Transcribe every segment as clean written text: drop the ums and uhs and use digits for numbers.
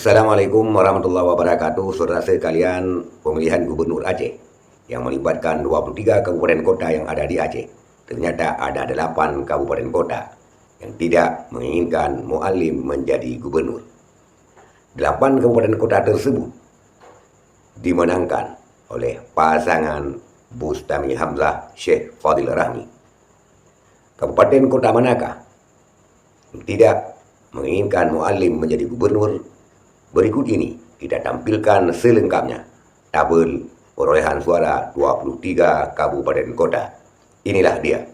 Assalamualaikum warahmatullahi wabarakatuh, saudara sekalian. Pemilihan gubernur Aceh yang melibatkan 23 kabupaten kota yang ada di Aceh. Ternyata ada 8 kabupaten kota yang tidak menginginkan Muallim menjadi gubernur. 8 kabupaten kota tersebut dimenangkan oleh pasangan Bustami Hamzah Syekh Fadil Rahmi. Kabupaten kota manakah yang tidak menginginkan Muallim menjadi gubernur? Berikut ini kita tampilkan selengkapnya tabel perolehan suara 23 kabupaten kota. Inilah dia.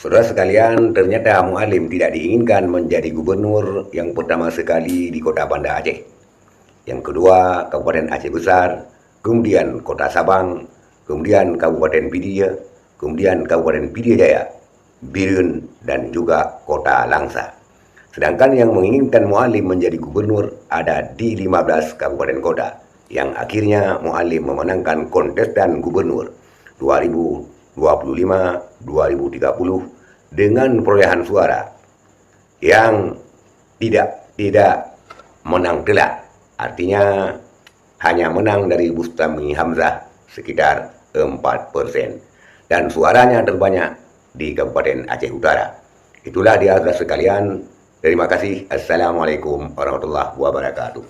Saudara sekalian, ternyata Muallim tidak diinginkan menjadi gubernur yang pertama sekali di kota Banda Aceh. Yang kedua, Kabupaten Aceh Besar, kemudian kota Sabang, kemudian Kabupaten Pidia, kemudian Kabupaten Pidia Jaya, Birun, dan juga kota Langsa. Sedangkan yang menginginkan Muallim menjadi gubernur ada di 15 kabupaten kota, yang akhirnya Muallim memenangkan kontestan gubernur 2025-2030 dengan perolehan suara yang tidak menang telak. Artinya hanya menang dari Bustami Hamzah sekitar 4%. Dan suaranya terbanyak di Kabupaten Aceh Utara. Itulah dia saudara sekalian. Terima kasih. Assalamualaikum warahmatullahi wabarakatuh.